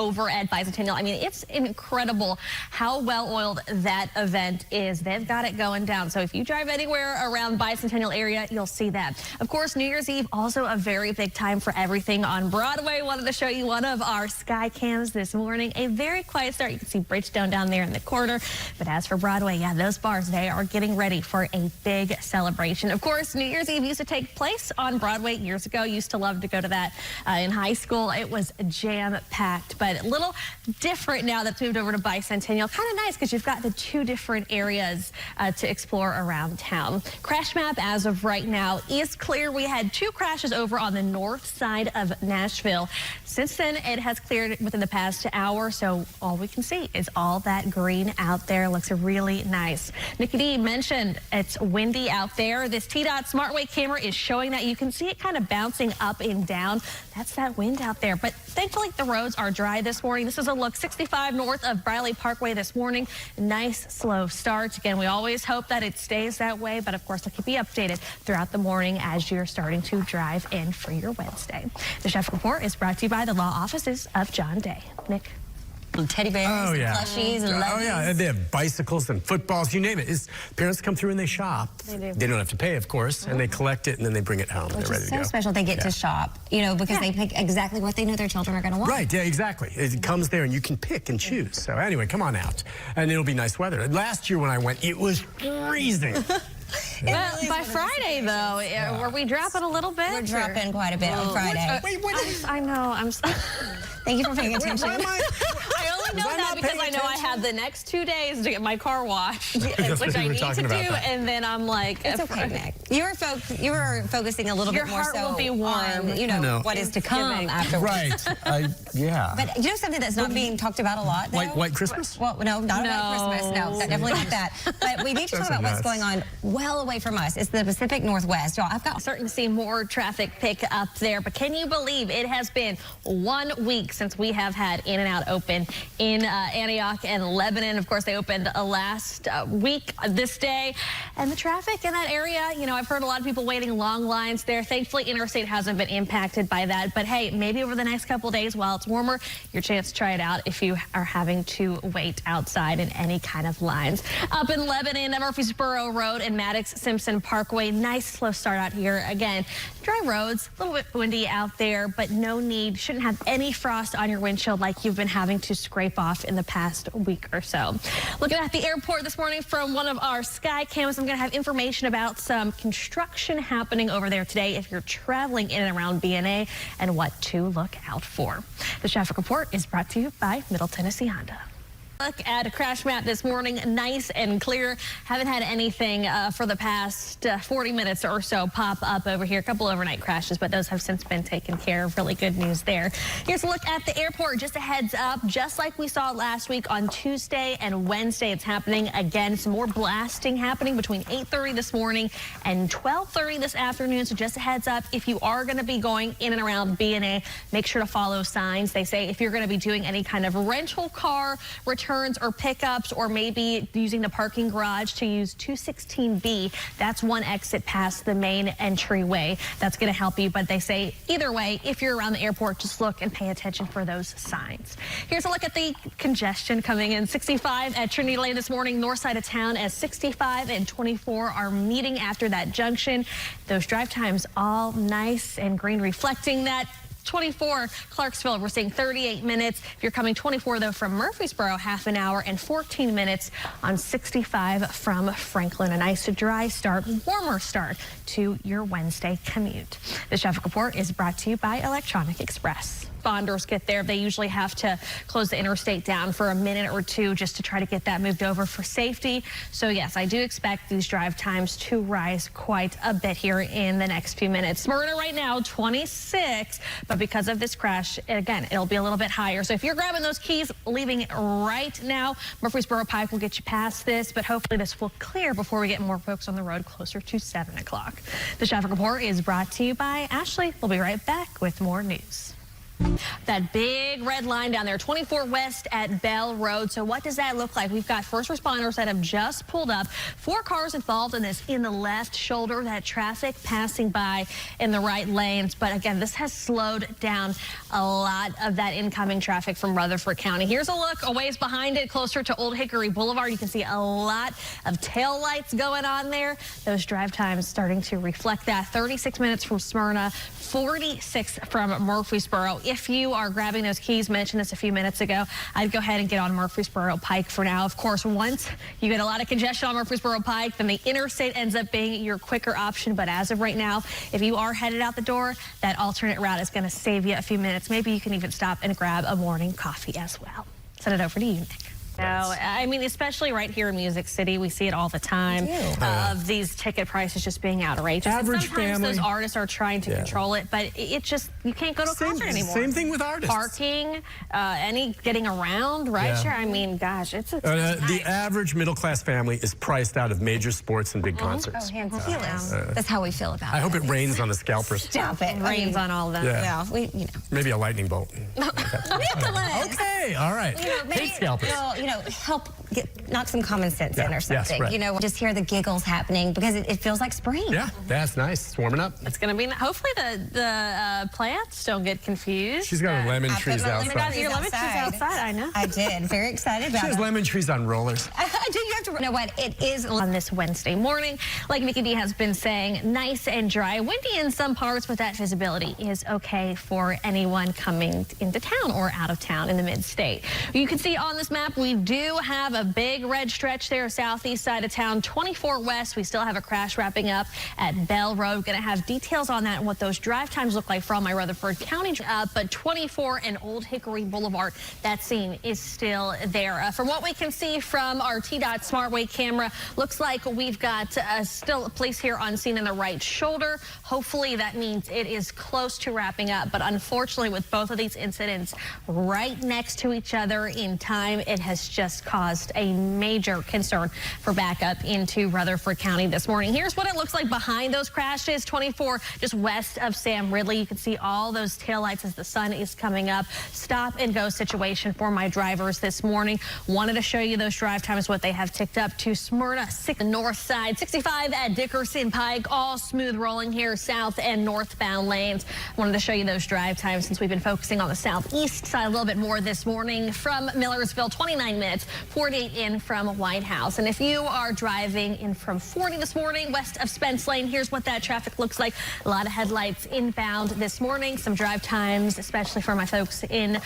over at Bicentennial. I mean, it's incredible how well-oiled that event is. They've got it going down. So if you drive anywhere around Bicentennial area, you'll see that. Of course, New Year's Eve, also a very big time for everything on Broadway. Wanted to show you one of our sky cams this morning. A very quiet start. You can see Bridgestone down there in the corner. But as for Broadway, yeah, those bars, they are getting ready for a big celebration. Of course, New Year's Eve used to take place on Broadway years ago. Used to love to go to that in high school. It was jam-packed, but a little different now that's moved over to Bicentennial. Kind of nice because you've got the two different areas to explore around town. Crash map as of right now is clear. We had 2 crashes over on the north side of Nashville. Since then, it has cleared within the past hour, so all we can see is all that green out there. Looks really nice. Nikki D mentioned it's windy out there. This TDOT SmartWay camera is showing that. You can see it kind of bouncing up and down. That's that wind out there. But thankfully, the roads are dry this morning. This is a look 65 north of Briley Parkway this morning. Nice, slow start. Again, we always hope that it stays that way, but of course, we'll keep you updated throughout the morning as you're starting to drive in for your Wednesday. The Chef Report is brought to you by the law offices of John Day. Nick. Teddy bears, plushies, and oh yeah, and they have bicycles and footballs, you name it. Parents come through and they shop. They do. They don't have to pay, of course, and they collect it and then they bring it home. They're ready to go. So special. They get to shop, you know, because they pick exactly what they know their children are going to want. Right, yeah, exactly. It comes there and you can pick and choose. So anyway, come on out. And it'll be nice weather. Last year when I went, it was freezing. Well, by Friday, though, were we dropping a little bit? We're dropping quite a bit on Friday. Wait, what? I know. Thank you for paying attention. I only know that because I know I have the next 2 days to get my car washed, which I need to do, and then I'm like, it's okay, Nick. You were focusing a little bit more so your heart will be warm. On, you know, what is to come afterwards. Right. Yeah. But you know something that's not being talked about a lot, though? White Christmas? Well, no, not White Christmas. No, definitely not that. But we need to talk about what's going on well away from us. It's the Pacific Northwest. Y'all, I've got starting to see more traffic pick up there, but can you believe it has been 1 week since we have had In-N-Out open in Antioch and Lebanon. Of course, they opened last week this day, and the traffic in that area, you know, I've heard a lot of people waiting long lines there. Thankfully, Interstate hasn't been impacted by that, but hey, maybe over the next couple days while it's warmer, your chance to try it out if you are having to wait outside in any kind of lines. Up in Lebanon, Murfreesboro Road and Maddox-Simpson Parkway, nice slow start out here. Again, dry roads, a little bit windy out there, but no need, shouldn't have any frost on your windshield like you've been having to scrape off in the past week or so. Looking at the airport this morning from one of our sky cams, I'm going to have information about some construction happening over there today if you're traveling in and around BNA and what to look out for. The traffic report is brought to you by Middle Tennessee Honda. Look at a crash map this morning, nice and clear. Haven't had anything for the past 40 minutes or so pop up over here. A couple overnight crashes, but those have since been taken care of. Really good news there. Here's a look at the airport. Just a heads up, just like we saw last week on Tuesday and Wednesday, it's happening again. Some more blasting happening between 8:30 this morning and 12:30 this afternoon. So just a heads up, if you are going to be going in and around BNA, make sure to follow signs. They say if you're going to be doing any kind of rental car returns or pickups, or maybe using the parking garage, to use 216B. That's one exit past the main entryway. That's going to help you. But they say either way, if you're around the airport, just look and pay attention for those signs. Here's a look at the congestion coming in. 65 at Trinity Lane this morning, north side of town, as 65 and 24 are meeting after that junction. Those drive times all nice and green, reflecting that. 24 Clarksville, we're seeing 38 minutes. If you're coming 24, though, from Murfreesboro, half an hour, and 14 minutes on 65 from Franklin. A nice dry start, warmer start to your Wednesday commute. The traffic report is brought to you by Electronic Express. Responders get there, they usually have to close the interstate down for a minute or two just to try to get that moved over for safety. So yes, I do expect these drive times to rise quite a bit here in the next few minutes. Smyrna right now, 26, but because of this crash, again, it'll be a little bit higher. So if you're grabbing those keys, leaving right now, Murfreesboro Pike will get you past this, but hopefully this will clear before we get more folks on the road closer to 7 o'clock. The traffic report is brought to you by Ashley. We'll be right back with more news. That big red line down there, 24 West at Bell Road. So what does that look like? We've got first responders that have just pulled up. 4 cars involved in this in the left shoulder. That traffic passing by in the right lanes. But again, this has slowed down a lot of that incoming traffic from Rutherford County. Here's a look a ways behind it, closer to Old Hickory Boulevard. You can see a lot of tail lights going on there. Those drive times starting to reflect that. 36 minutes from Smyrna, 46 from Murfreesboro. If you are grabbing those keys, mentioned this a few minutes ago, I'd go ahead and get on Murfreesboro Pike for now. Of course, once you get a lot of congestion on Murfreesboro Pike, then the interstate ends up being your quicker option. But as of right now, if you are headed out the door, that alternate route is going to save you a few minutes. Maybe you can even stop and grab a morning coffee as well. Send it over to you, Nick. No, I mean, especially right here in Music City, we see it all the time of these ticket prices just being outrageous. Average sometimes family. Those artists are trying to control it, but it just, you can't go to a concert anymore. Same thing with artists. Parking, any getting around, right? Sure. I mean, gosh, it's the average middle-class family is priced out of major sports and big concerts. Oh, hands down. That's how we feel about it. I hope it rains on the scalpers. Stop it. rains on all of them. Yeah. Well, we, Maybe a lightning bolt. Okay, all right. Maybe, Hate scalpers. help knock some common sense in or something. Right. Just hear the giggles happening because it feels like spring. Yeah, that's nice. It's warming up. It's going to be, hopefully the plants don't get confused. She's got her lemon trees outside. Your lemon trees outside, I know. I did. Very excited about it. She has lemon trees on rollers. I do. You have to know what it is on this Wednesday morning. Like Nikki D has been saying, nice and dry, windy in some parts, but that visibility is okay for anyone coming into town or out of town in the mid-state. You can see on this map, we do have a big red stretch there, southeast side of town, 24 West. We still have a crash wrapping up at Bell Road. Going to have details on that and what those drive times look like from my Rutherford County. But 24 and Old Hickory Boulevard, that scene is still there. From what we can see from our TDOT SmartWay camera, looks like we've got still a police here on scene in the right shoulder. Hopefully that means it is close to wrapping up. But unfortunately, with both of these incidents right next to each other in time, it has just caused a major concern for backup into Rutherford County this morning. Here's what it looks like behind those crashes. 24 just west of Sam Ridley. You can see all those taillights as the sun is coming up. Stop and go situation for my drivers this morning. Wanted to show you those drive times, what they have ticked up to. Smyrna, north side, 65 at Dickerson Pike, all smooth rolling here, south and northbound lanes. Wanted to show you those drive times since we've been focusing on the southeast side a little bit more this morning. From Millersville, 29 minutes, 48 in from White House. And if you are driving in from 40 this morning, west of Spence Lane, here's what that traffic looks like. A lot of headlights inbound this morning. Some drive times, especially for my folks in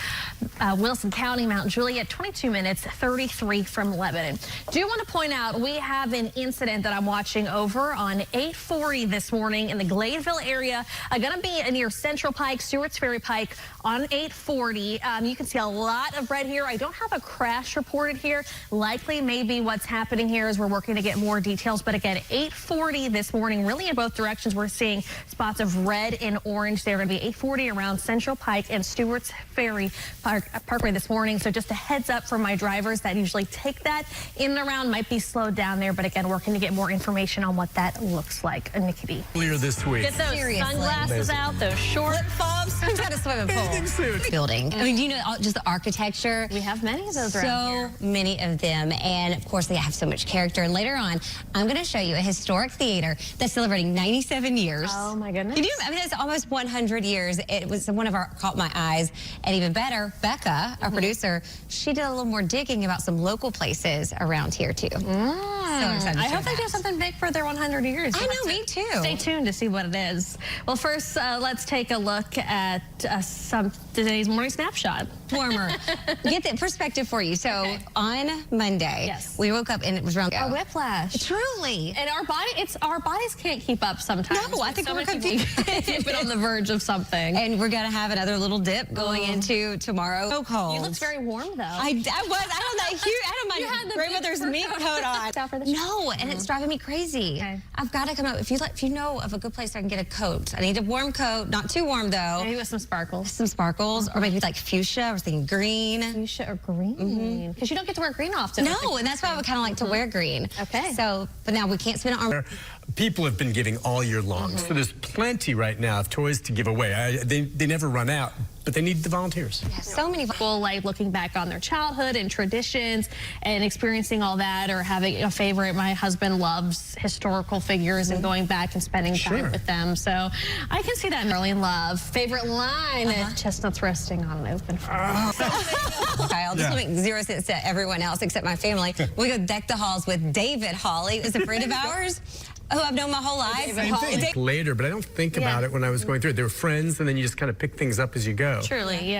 Wilson County, Mount Juliet, 22 minutes, 33 from Lebanon. Do want to point out, we have an incident that I'm watching over on 840 this morning in the Gladeville area. Going to be near Central Pike, Stewart's Ferry Pike on 840. You can see a lot of red here. I don't have a crash reported here. Likely maybe what's happening here is we're working to get more details. But again, 840 this morning, really in both directions, we're seeing spots of red and orange. They're going to be 840 around Central Pike and Stewart's Ferry Parkway this morning. So just a heads up for my drivers that usually take that in and around, might be slowed down there. But again, working to get more information on what that looks like. Nikki B. Earlier this week. Get those sunglasses out, those short flip-flops. Who's got a swimming pool? Building. I mean, you know, just the architecture. We have many of those around here. So many of them. And of course, they have so much character. And later on, I'm going to show you a historic theater that's celebrating 97 years. Oh, my goodness. Can you, I mean, that's almost 100 years. It was one of our caught my eyes. And even better, Becca, our producer, she did a little more digging about some local places around here, too. So excited to I show hope they do something big for their 100 years. I know, me too. Stay tuned to see what it is. Well, first, let's take a look at today's morning snapshot. Warmer. Get the perspective for you. So on Monday, we woke up and it was around a whiplash. Truly. And our bodies can't keep up sometimes. No, I think we're been on the verge of something. And we're gonna have another little dip going into tomorrow. So cold. You look very warm though. I was. I had that huge. I had my grandmother's mink coat on. No, and it's driving me crazy. Okay. I've got to come out. If you know of a good place I can get a coat. I need a warm coat, not too warm though. Maybe with some sparkles. Some sparkles, or maybe like fuchsia. I was thinking green. Fuchsia or green? Because you don't get to wear green often. No, and that's why I would kind of like to wear green. Okay. So, but now we can't spend it on. People have been giving all year long, so there's plenty right now of toys to give away. They never run out, but they need the volunteers. Yeah, so many. People like looking back on their childhood and traditions and experiencing all that, or having a favorite. My husband loves historical figures and going back and spending time with them. So I can see that. Merlin Love, favorite line, chestnuts roasting on an open fire. Kyle, this will make zero sense to everyone else except my family. We go deck the halls with David Hawley, who's a friend of ours who I've known my whole life. Same thing. Later, but I don't think about it when I was going through it. They were friends, and then you just kind of pick things up as you go. Truly, yeah.